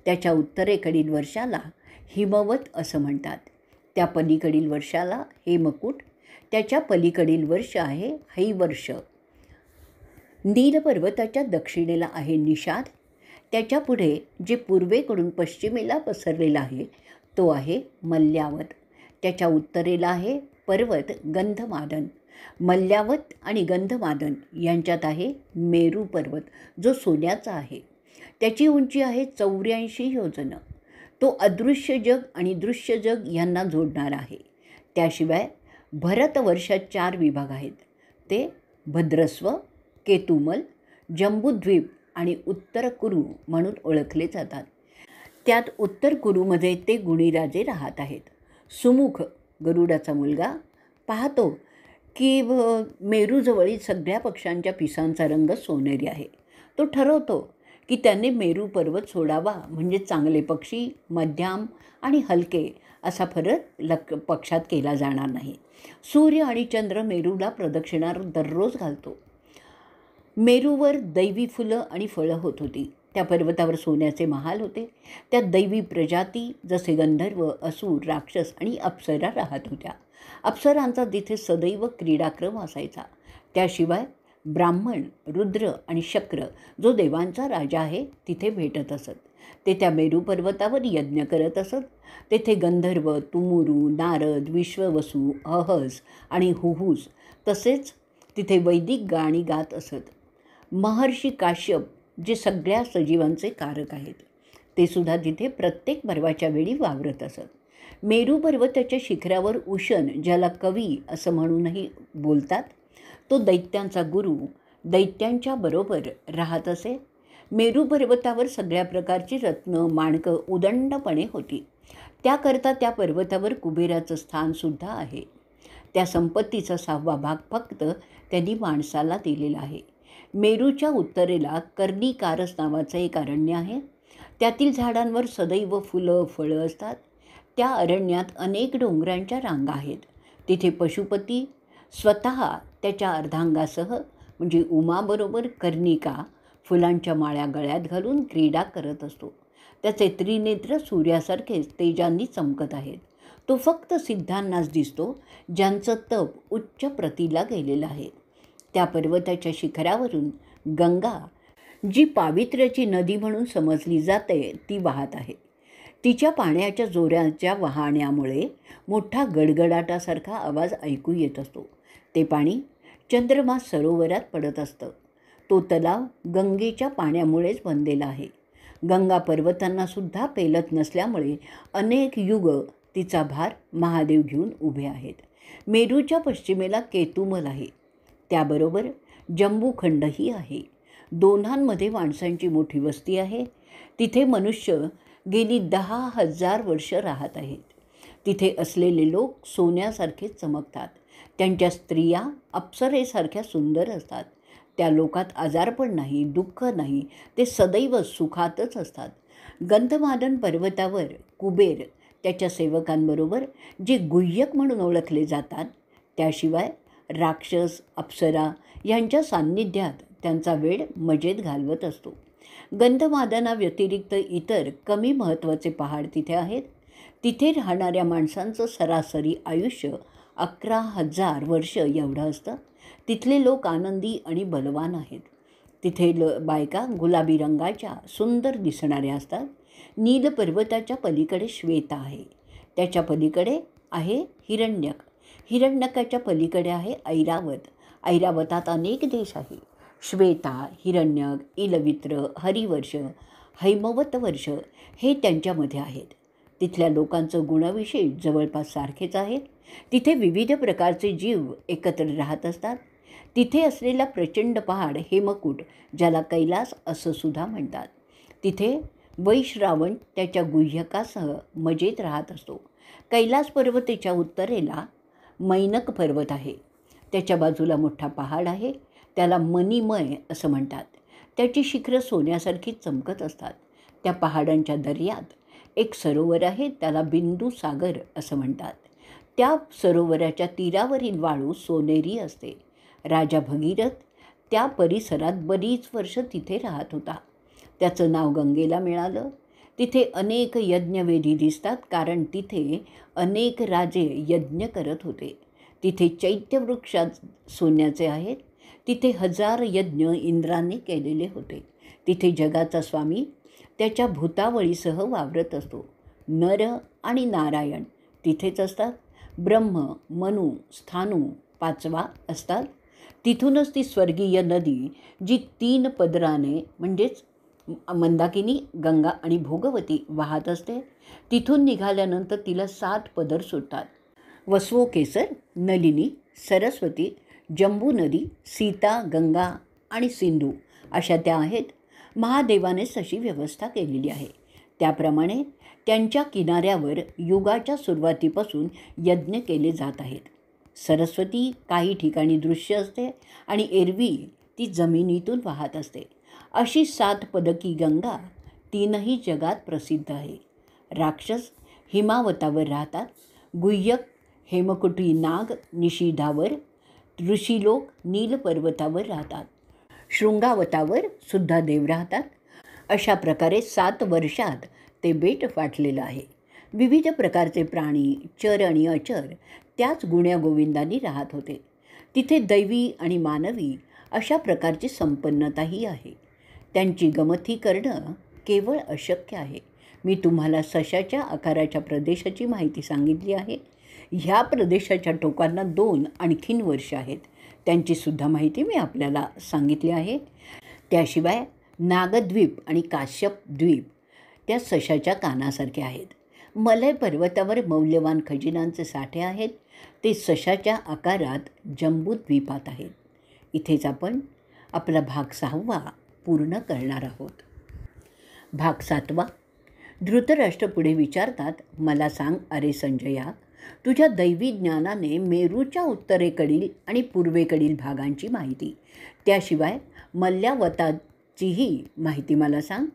त्याच्या उत्तरेकडील वर्षाला हिमवत असं म्हणतात. त्या पलीकडील वर्षाला हेमकूट. त्याच्या पलीकडील वर्ष आहे हैवर्ष. नील पर्वताच्या दक्षिणेला आहे निषाद. त्याच्या पुढे जे पूर्वेकडून पश्चिमेला पसरलेला आहे तो आहे मल्यावत. त्याच्या उत्तरेला आहे पर्वत गंधमादन. मल्यावत आणि गंधमादन यांच्यात आहे मेरू पर्वत, जो सोन्याचा आहे. त्याची उंची आहे 84 योजनं. तो अदृश्य जग आणि दृश्य जग यांना जोडणारा आहे. त्याशिवाय भरतवर्षात 4 विभाग आहेत. ते भद्रस्व, केतुमल, जंबूद्वीप आणि उत्तर कुरु म्हणून ओळखले जातात. त्यात उत्तर कुरूमध्ये ते गुणीराजे राहत आहेत. सुमुख, गरुडाचा मुलगा, पाहतो की मेरूजवळील सगळ्या पक्ष्यांच्या पिसांचा रंग सोनेरी आहे. तो ठरवतो की त्याने मेरू पर्वत सोडावा, म्हणजे चांगले पक्षी, मध्यम आणि हलके असा फरक पक्षात केला जाणार नाही. सूर्य आणि चंद्र मेरूला प्रदक्षिणा दररोज घालतो. मेरूवर दैवी फुलं आणि फळं होत होती. त्या पर्वतावर सोन्याचे महाल होते. त्यात दैवी प्रजाती जसे गंधर्व, असुर, राक्षस आणि अप्सरा राहत होत्या. अप्सरांचा तिथे सदैव क्रीडाक्रम असायचा. त्याशिवाय ब्राह्मण, रुद्र आणि शक्र, जो देवांचा राजा आहे, तिथे भेटत असत. ते त्या मेरू पर्वतावर यज्ञ करत असत. तेथे गंधर्व, तुमुरू, नारद, विश्ववसू, अहस आणि हुहुस तसेच तिथे वैदिक गाणी गात असत. महर्षी काश्यप, जे सगळ्या सजीवांचे कारक आहेत, ते सुद्धा तिथे प्रत्येक पर्वाच्या वेळी वावरत असत. मेरू पर्वताच्या शिखरावर उशन, ज्याला कवी असं म्हणूनही बोलतात, तो दैत्यांचा गुरु दैत्यांच्या बरोबर राहत असे. मेरू पर्वतावर सगळ्या प्रकारची रत्न, माणकं उदंडपणे होती. त्याकरता त्या पर्वतावर कुबेराचं स्थानसुद्धा आहे. त्या संपत्तीचा 6वा भाग फक्त त्यांनी माणसाला दिलेला आहे. मेरूच्या उत्तरेला कर्णिकारस नावाचं एक अरण्य आहे. त्यातील झाडांवर सदैव फुलं, फळं असतात. त्या अरण्यात अनेक डोंगरांच्या रांगा आहेत. तिथे पशुपती स्वतः त्याच्या अर्धांगासह म्हणजे उमाबरोबर कर्णिका फुलांच्या माळ्या गळ्यात घालून क्रीडा करत असतो. त्याचे त्रिनेत्र सूर्यासारखेच तेजांनी चमकत आहेत. तो फक्त सिद्धांनाच दिसतो, ज्यांचं तप उच्च प्रतीला गेलेलं आहे. त्या पर्वताच्या शिखरावरून गंगा, जी पावित्र्याची नदी म्हणून समजली जाते, ती वाहत आहे. तिच्या पाण्याच्या जोराच्या वाहण्यामुळे मोठा गडगडाटासारखा आवाज ऐकू येत असतो. ते पाणी चंद्रमा सरोवरात पडत असतं. तो तलाव गंगेच्या पाण्यामुळेच बनलेला आहे. गंगा पर्वतांनासुद्धा पेलत नसल्यामुळे अनेक युग तिचा भार महादेव घेऊन उभे आहेत. मेरूच्या पश्चिमेला केतुमल आहे. त्याबरोबर जंबूखंडही आहे. दोन्हांमध्ये माणसांची मोठी वस्ती आहे. तिथे मनुष्य गेली 10,000 वर्ष राहत आहेत. तिथे असलेले लोक सोन्यासारखे चमकतात. त्यांच्या स्त्रिया अप्सरेसारख्या सुंदर असतात. त्या लोकात आजारपण नाही, दुःख नाही, ते सदैव सुखातच असतात. गंधमादन पर्वतावर कुबेर त्याच्या सेवकांबरोबर, जे गुह्यक म्हणून ओळखले जातात, त्याशिवाय राक्षस, अप्सरा यांच्या सान्निध्यात त्यांचा वेळ मजेत घालवत असतो. गंधमादनाव्यतिरिक्त इतर कमी महत्त्वाचे पहाड तिथे आहेत. तिथे राहणाऱ्या माणसांचं सरासरी आयुष्य 11,000 वर्ष एवढं असतं. तिथले लोक आनंदी आणि बलवान आहेत. तिथे बायका गुलाबी रंगाच्या सुंदर दिसणाऱ्या असतात. नील पर्वताच्या पलीकडे श्वेता आहे. त्याच्या पलीकडे आहे हिरण्यक. हिरण्यकाच्या पलीकडे आहे ऐरावत. ऐरावतात अनेक देश आहे. श्वेता, हिरण्यक, इलवित्र, हरिवर्ष, हैमवत वर्ष हे त्यांच्यामध्ये आहेत. तिथल्या लोकांचं गुणविशेष जवळपास सारखेच आहेत. तिथे विविध प्रकारचे जीव एकत्र राहत असतात. तिथे असलेला प्रचंड पहाड हेमकूट, ज्याला कैलास असं सुद्धा म्हणतात. तिथे वैश्रावण त्याच्या गुह्यकासह मजेत राहत असतो. कैलास पर्वताच्या उत्तरेला मैनक पर्वत आहे. त्याच्या बाजूला मोठा पहाड आहे. त्याला मणिमय असं म्हणतात. त्याची शिखरं सोन्यासारखी चमकत असतात. त्या पहाडांच्या दर्यात एक सरोवर आहे, त्याला बिंदू सागर असं म्हणतात. त्या सरोवराच्या तीरावरील वाळू सोनेरी असते. राजा भगीरथ त्या परिसरात बरीच वर्ष तिथे राहत होता. त्याचं नाव गंगेला मिळालं. तिथे अनेक यज्ञवेदी दिसतात, कारण तिथे अनेक राजे यज्ञ करत होते. तिथे चैत्यवृक्षात सोन्याचे आहेत. तिथे 1000 यज्ञ इंद्राने केलेले होते. तिथे जगाचा स्वामी त्याच्या भूतावळीसह वावरत असतो. नर आणि नारायण तिथेच असतात. ब्रह्म, मनु, स्थाणू, 5वा असतात. तिथूनच ती स्वर्गीय नदी, जी 3 पदराने म्हणजेच मंदाकिनी, गंगा आणि भोगवती वाहत असते. तिथून निघाल्यानंतर तिला 7 पदर सुटतात. वसवोकेसर, नलिनी, सरस्वती, जंबू नदी, सीता, गंगा आणि सिंधू अशा त्या आहेत. महादेवानेच अशी व्यवस्था केलेली आहे. त्याप्रमाणे त्यांच्या किनाऱ्यावर युगाच्या सुरुवातीपासून यज्ञ केले जात आहेत. सरस्वती काही ठिकाणी दृश्य असते आणि एरवी ती जमिनीतून वाहत असते. अशी 7 पदकी गंगा 3ही जगात प्रसिद्ध आहे. राक्षस हिमावतावर राहतात. गुह्यक हेमकुटी नाग निशिधावर, ऋषीलोक नील पर्वतावर राहतात. शृंगावतावर सुद्धा देव राहतात. अशा प्रकारे 7 वर्षात ते बेट वाटलेलं आहे. विविध प्रकारचे प्राणी, चर आणि अचर त्याच गुण्यागोविंदांनी राहत होते. तिथे दैवी आणि मानवी अशा प्रकारची संपन्नताही आहे. त्यांची गमती करणं केवळ अशक्य आहे. मी तुम्हाला सशाच्या आकाराच्या प्रदेशाची माहिती सांगितली आहे. ह्या प्रदेशाच्या टोकांना 2 आणखीन वर्ष आहेत. त्यांचीसुद्धा माहिती मी आपल्याला सांगितली आहे. त्याशिवाय नागद्वीप आणि काश्यप द्वीप त्या सशाच्या कानासारखे आहेत. मलय पर्वतावर मौल्यवान खजिन्यांचे साठे आहेत. ते सशाच्या आकारात जंबूद्वीपात आहेत. इथेच आपण आपला भाग 6वा पूर्ण करणार आहोत. भाग 7वा. धृतराष्ट्र पुढे विचारतात, मला सांग अरे संजया, तुझ्या दैवी ज्ञानाने मेरूच्या उत्तरेकडील आणि पूर्वेकडील भागांची माहिती, त्याशिवाय मल्यावताचीही माहिती मला सांग.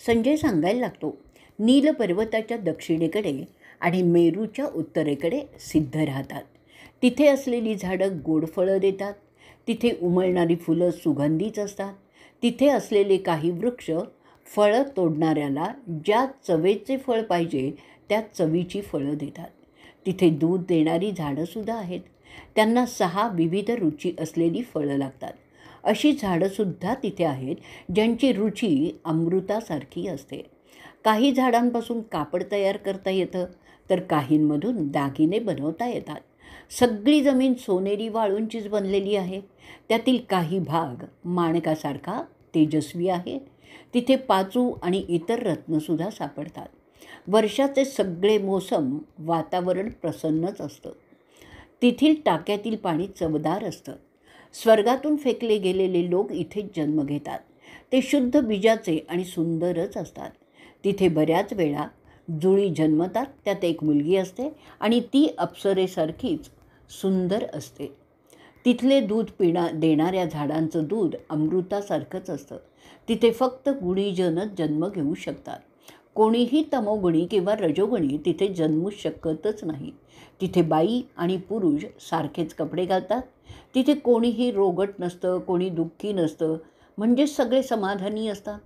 संजय सांगायला लागतो, नील पर्वताच्या दक्षिणेकडे आणि मेरूच्या उत्तरेकडे सिद्ध राहतात. तिथे असलेली झाडं गोड फळं देतात. तिथे उमलणारी फुलं सुगंधीच असतात. तिथे असलेले काही वृक्ष फळं तोडणाऱ्याला ज्या चवेचे फळ पाहिजे त्या चवीची फळं देतात. तिथे दूध देणारी झाडंसुद्धा आहेत. त्यांना 6 विविध रुची असलेली फळं लागतात. अशी झाडंसुद्धा तिथे आहेत ज्यांची रुची अमृतासारखी असते. काही झाडांपासून कापड तयार करता येतं, तर काहींमधून दागिने बनवता येतात. सगळी जमीन सोनेरी वाळूंचीच बनलेली आहे. त्यातील काही भाग माणकासारखा तेजस्वी आहे. तिथे पाचू आणि इतर रत्नसुद्धा सापडतात. वर्षाचे सगळे मोसम वातावरण प्रसन्नच असतं. तेथील टाक्यातील पाणी चवदार असतं. स्वर्गातून फेकले गेलेले लोक इथेच जन्म घेतात. ते शुद्ध बीजाचे आणि सुंदरच असतात. तिथे बऱ्याच वेळा जुळी जन्मतात. त्यात एक मुलगी असते आणि ती अप्सरेसारखीच सुंदर असते. तिथले दूध देणाऱ्या झाडांचं दूध अमृतासारखंच असतं. तिथे फक्त गुणीजनच जन्म घेऊ शकतात. कोणीही तमोगुणी किंवा रजोगुणी तिथे जन्मू शकतच नाही. तिथे बाई आणि पुरुष सारखेच कपडे घालतात. तिथे कोणीही रोगट नसतं, कोणी दुःखी नसतं, म्हणजे सगळे समाधानी असतात.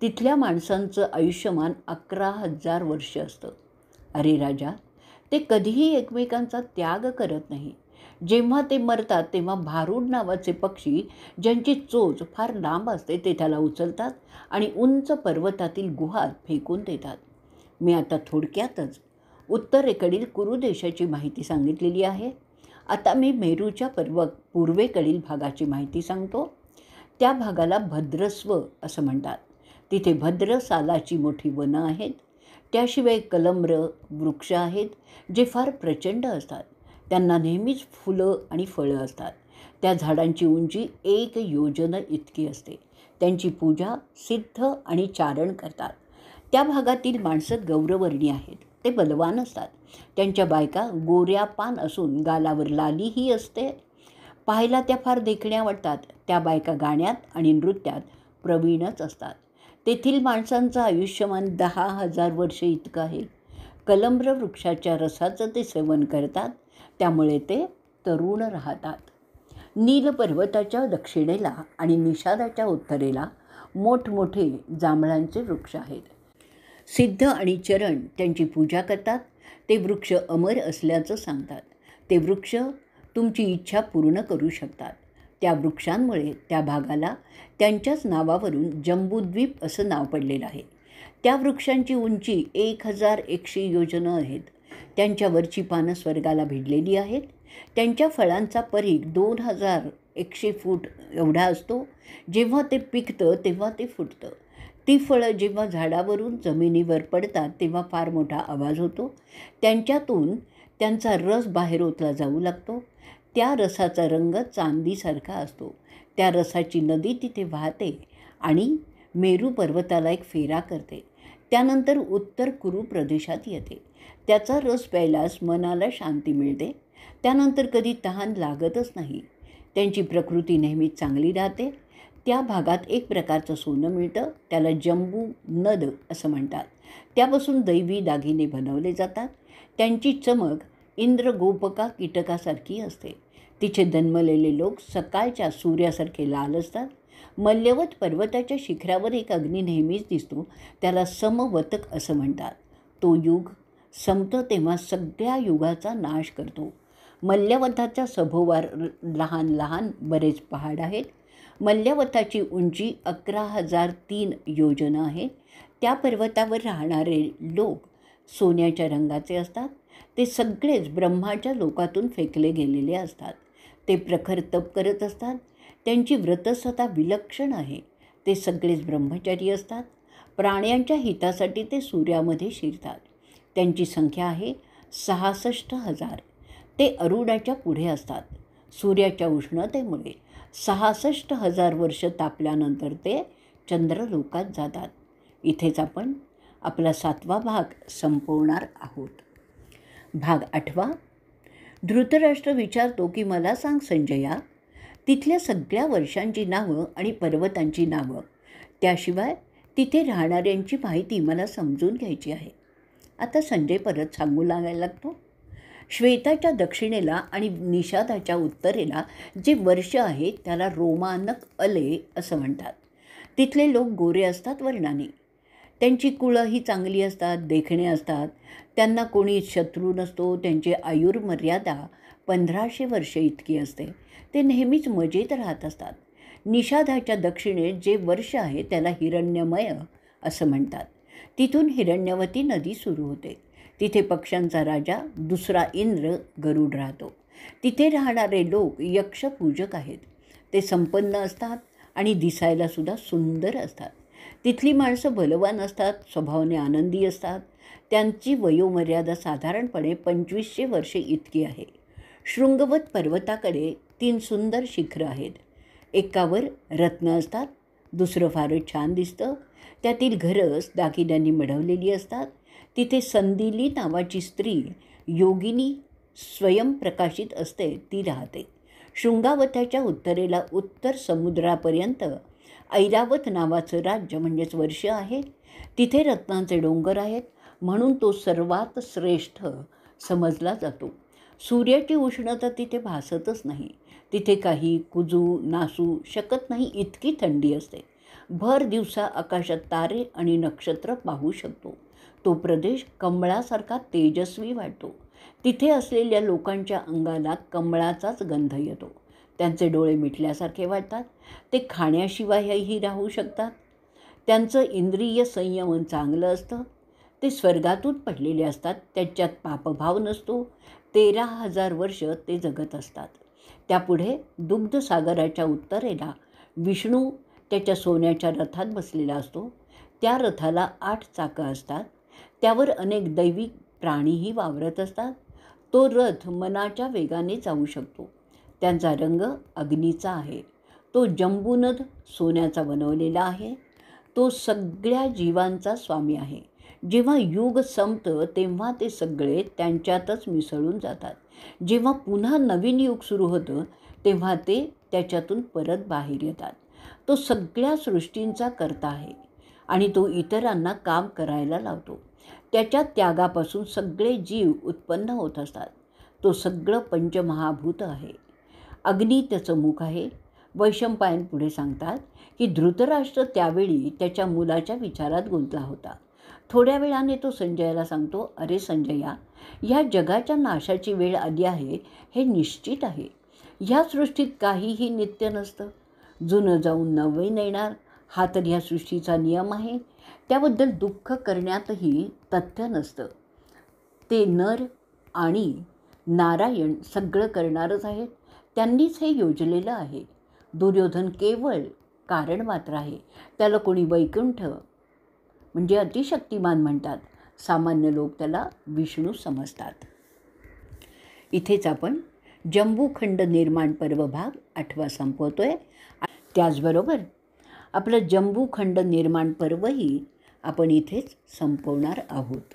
तिथल्या माणसांचं आयुष्यमान 11,000 वर्ष असतं. अरे राजा, ते कधीही एकमेकांचा त्याग करत नाही. जेव्हा ते मरतात तेव्हा भारूड नावाचे पक्षी, ज्यांची चोच फार लांब असते, ते त्याला उचलतात आणि उंच पर्वतातील गुहात फेकून देतात. मी आता थोडक्यातच उत्तरेकडील कुरु देशाची माहिती सांगितलेली आहे. आता मी मेरूच्या पूर्वेकडील भागाची माहिती सांगतो. त्या भागाला भद्रस्व असं म्हणतात. तिथे भद्र सालाची मोठी वनं आहेत. त्याशिवाय कलम्र वृक्ष आहेत, जे फार प्रचंड असतात. त्यांना नेहमीच फुलं आणि फळं असतात. त्या झाडांची उंची 1 योजन इतकी असते. त्यांची पूजा सिद्ध आणि चारण करतात. त्या भागातील माणसं गौरवर्णी आहेत. ते बलवान असतात. त्यांच्या बायका गोऱ्या पान असून गालावर लालीही असते. पाहायला त्या फार देखण्या वाटतात. त्या बायका गाण्यात आणि नृत्यात प्रवीणच असतात. तेथील माणसांचं आयुष्यमान 10,000 वर्षे इतकं आहे. कलंब्र वृक्षाच्या रसाचं ते सेवन करतात, त्यामुळे ते तरुण राहतात. नील पर्वताच्या दक्षिणेला आणि निषादाच्या उत्तरेला मोठमोठे जांभळांचे वृक्ष आहेत. सिद्ध आणि चरण त्यांची पूजा करतात. ते वृक्ष अमर असल्याचं सांगतात. ते वृक्ष तुमची इच्छा पूर्ण करू शकतात. त्या वृक्षांमुळे त्या भागाला त्यांच्याच नावावरून जम्बूद्वीप असं नाव पडलेलं आहे. त्या वृक्षांची उंची 1,100 योजनं आहेत. त्यांच्यावरची पानं स्वर्गाला भिडलेली आहेत. त्यांच्या फळांचा परीघ 2,100 फूट एवढा असतो. जेव्हा ते पिकतं तेव्हा ते फुटतं. ती फळं जेव्हा झाडावरून जमिनीवर पडतात तेव्हा फार मोठा आवाज होतो. त्यांच्यातून त्यांचा रस बाहेर ओतला जाऊ लागतो. त्या रसाचा रंग चांदीसारखा असतो. त्या रसाची नदी तिथे वाहते आणि मेरू पर्वताला एक फेरा करते. त्यानंतर उत्तर कुरू प्रदेशात येते. त्याचा रस प्यायल्यास मनाला शांती मिळते. त्यानंतर कधी तहान लागतच नाही. त्यांची प्रकृती नेहमीच चांगली राहते. त्या भागात एक प्रकारचं सोनं मिळतं. त्याला जंबू नद असं म्हणतात. त्यापासून दैवी दागिने बनवले जातात. त्यांची चमक इंद्रगोपका कीटकासारखी असते. तिचे जन्मलेले लोक सकाळच्या सूर्यासारखे लाल असतात. मल्यवत पर्वताच्या शिखरावर एक अग्नी नेहमीच दिसतो. त्याला समवतक असं म्हणतात. तो युग संपतो तेव्हा सगळ्या युगाचा नाश करतो. मल्यवताच्या सभोवार लहान लहान बरेच पहाड आहेत. मल्यवताची उंची 11,003 योजनं आहे. त्या पर्वतावर राहणारे लोक सोन्याच्या रंगाचे असतात. ते सगळेच ब्रह्माच्या लोकातून फेकले गेलेले असतात. ते प्रखर तप करत असतात. त्यांची व्रतसथा विलक्षण आहे. ते सगळेच ब्रह्मचारी असतात. प्राण्यांच्या हितासाठी ते सूर्यामध्ये शिरतात. त्यांची संख्या आहे 66,000. ते अरुणाच्या पुढे असतात. सूर्याच्या उष्णतेमुळे 66,000 वर्ष तापल्यानंतर ते चंद्रलोकात जातात. इथेच आपण आपला 7वा भाग संपवणार आहोत. भाग 8. धृतराष्ट्र विचारतो की मला सांग संजया, तिथल्या सगळ्या वर्षांची नावं आणि पर्वतांची नावं, त्याशिवाय तिथे राहणाऱ्यांची माहिती मला समजून घ्यायची आहे. आता संजय परत सांगू लागायला लागतो. श्वेताच्या दक्षिणेला आणि निषादाच्या उत्तरेला जे वर्ष आहे त्याला रोमानक अले असं म्हणतात. तिथले लोक गोरे असतात वर्णाने. त्यांची कुळंही चांगली असतात, देखणे असतात. त्यांना कोणी शत्रू नसतो. त्यांची आयुर्मर्यादा 1,500 वर्षे इतकी असते. ते नेहमीच मजेत राहत असतात. निषादाच्या दक्षिणेत जे वर्ष आहे त्याला हिरण्यमय असं म्हणतात. तिथून हिरण्यवती नदी सुरू होते. तिथे पक्ष्यांचा राजा दुसरा इंद्र गरुड राहतो. तिथे राहणारे लोक यक्षपूजक आहेत. ते संपन्न असतात आणि दिसायलासुद्धा सुंदर असतात. तिथली माणसं बलवान असतात, स्वभावाने आनंदी असतात. त्यांची वयोमर्यादा साधारणपणे 2,500 वर्षे इतकी आहे. शृंगवत पर्वताकडे 3 सुंदर शिखरं आहेत. एकावर रत्न असतात. दुसरं फारच छान दिसतं. त्यातील घरं दागिन्यांनी मढवलेली असतात. तिथे संदिली नावाची स्त्री योगिनी स्वयंप्रकाशित असते, ती राहते. शृंगावताच्या उत्तरेला उत्तर समुद्रापर्यंत ऐरावत नावाचं राज्य म्हणजेच वर्ष आहे. तिथे रत्नांचे डोंगर आहेत, म्हणून तो सर्वात श्रेष्ठ समजला जातो. सूर्याची उष्णता तिथे भासतच नाही. तिथे काही कुजू नासू शकत नाही इतकी थंडी असते. भर दिवसा आकाशात तारे आणि नक्षत्र पाहू शकतो. तो प्रदेश कमळासारखा तेजस्वी वाटतो. तिथे असलेल्या लोकांच्या अंगाला कमळाचाच गंध येतो. त्यांचे डोळे मिटल्यासारखे वाटतात. ते खाण्याशिवायही राहू शकतात. त्यांचं इंद्रिय संयमन चांगलं असतं. ते स्वर्गातून पडलेले असतात. त्याच्यात पापभाव नसतो. 13,000 वर्ष ते जगत असतात. त्यापुढे दुग्धसागराच्या उत्तरेला विष्णू त्याच्या सोन्याच्या रथात बसलेला असतो. त्या रथाला 8 चाकं असतात. त्यावर अनेक दैविक प्राणीही वावरत असतात. तो रथ मनाच्या वेगाने जाऊ शकतो. त्यांचा रंग अग्नीचा आहे. तो जंबूनद सोन्याचा बनवलेला आहे. तो सगळ्या जीवांचा स्वामी आहे. जेव्हा युग संपतं तेव्हा ते सगळे त्यांच्यातच मिसळून जातात. जेव्हा पुन्हा नवीन युग सुरू होतं तेव्हा ते त्याच्यातून परत बाहेर येतात. तो सगळ्या सृष्टींचा कर्ता आहे आणि तो इतरांना काम करायला लावतो. त्याच्या त्यागापासून सगळे जीव उत्पन्न होत असतात. तो सगळं पंचमहाभूत आहे. अग्नी त्याचं मुख आहे. वैशंपायन पुढे सांगतात की धृतराष्ट्र त्यावेळी त्याच्या मुलाच्या विचारात गुंतला होता. थोड्या वेळाने तो संजयाला सांगतो, अरे संजया, ह्या जगाच्या नाशाची वेळ आली आहे हे निश्चित आहे. ह्या सृष्टीत काहीही नित्य नसतं. जुनं जाऊन नवीन येणार हा तर ह्या सृष्टीचा नियम आहे. त्याबद्दल दुःख करण्यातही तथ्य नसतं. ते नर आणि नारायण सगळं करणारच आहेत. त्यांनीच हे योजलेलं आहे. दुर्योधन केवळ कारण मात्र आहे. त्याला कोणी वैकुंठ म्हणजे अतिशक्तिमान म्हणतात. सामान्य लोक त्याला विष्णू समजतात. इथेच आपण जंबूखंड निर्माण पर्व भाग 8 संपवतोय. त्याचबरोबर आपलं जंबूखंड निर्माण पर्वही आपण इथेच संपवणार आहोत.